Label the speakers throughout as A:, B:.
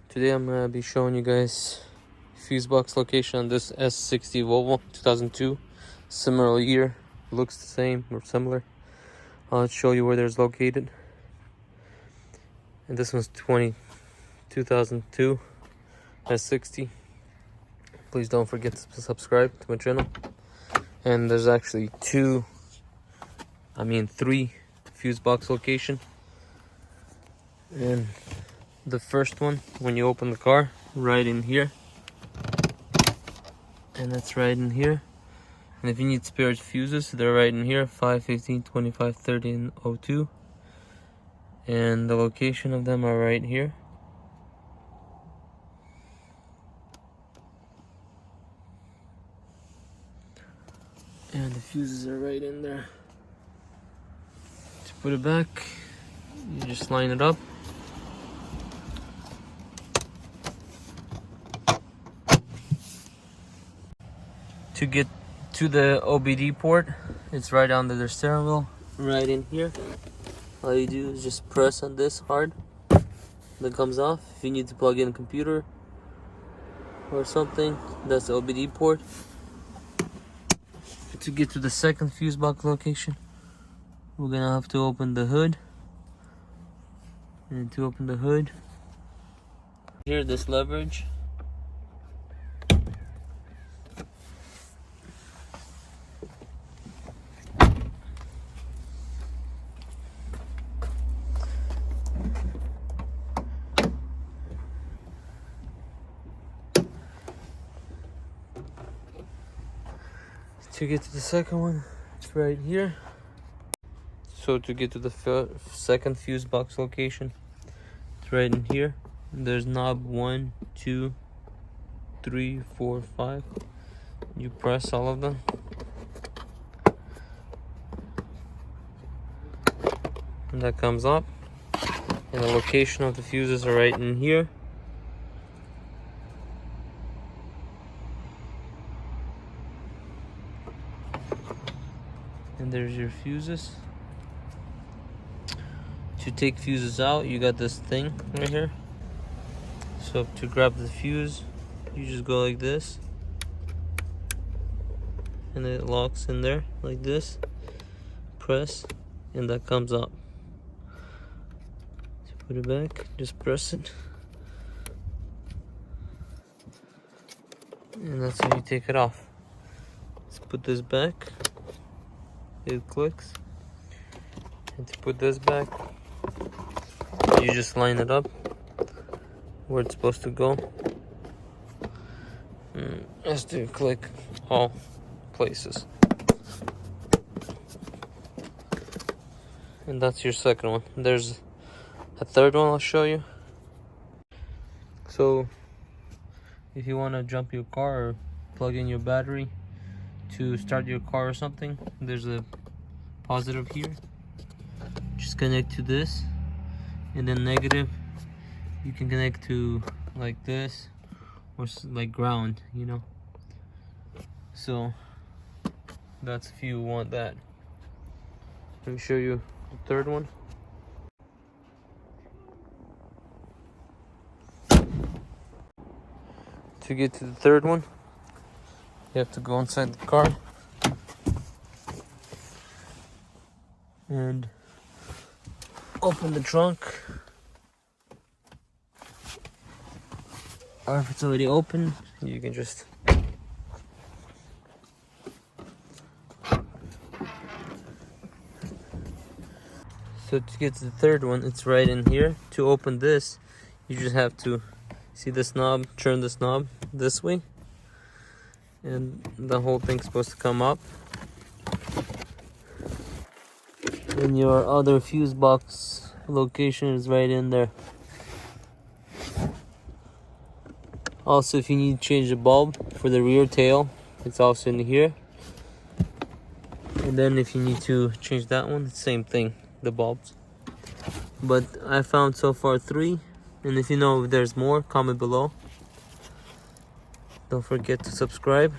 A: Today I'm going to be showing you guys fuse box location on this S60 Volvo 2002. Similar year, looks the same or similar. I'll show you where there's located. And this one's 2002 S60. Please don't forget to subscribe to my channel. And there's actually three fuse box location. And the first one, when you open the car, right in here, and that's right in here. And if you need spare fuses, they're right in here, 5, 15, 25, 30, and 02. And the location of them are right here. And the fuses are right in there. To put it back, you just line it up. To get to the OBD port, it's right under the steering wheel, right in here. All you do is just press on this hard, then comes off. If you need to plug in a computer or something, that's the OBD port. To get to the second fuse box location, we're gonna have to open the hood. And to open the hood, here, this leverage. To get to the second one, it's right here. So to get to the second fuse box location, it's right in here. There's knob 1, 2, 3, 4, 5. You press all of them. And that comes up. And the location of the fuses are right in here. And there's your fuses. To take fuses out, you got this thing right here. So to grab the fuse, you just go like this, and it locks in there like this. Press, and that comes up. To put it back, just press it, and that's how you take it off. Let's put this back. It clicks. And to put this back, you just line it up where it's supposed to go. And has to click all places. And that's your second one. There's a third one I'll show you. So if you want to jump your car or plug in your battery to start your car or something, there's a positive here. Just connect to this, and then negative you can connect to like this, or like ground, you know. So that's if you want that. Let me show you the third one. To get to the third one, you have to go inside the car and open the trunk. Or if it's already open, you can just so to get to the third one, it's right in here. To open this, you just have to see this knob, turn this knob this way, and the whole thing's supposed to come up. And your other fuse box location is right in there. Also, if you need to change the bulb for the rear tail, it's also in here. And then if you need to change that one, same thing, the bulbs. But I found so far 3, and if you know if there's more, comment below. Don't forget to subscribe.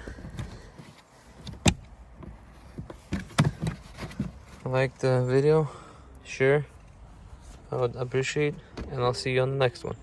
A: Like the video, share, I would appreciate, and I'll see you on the next one.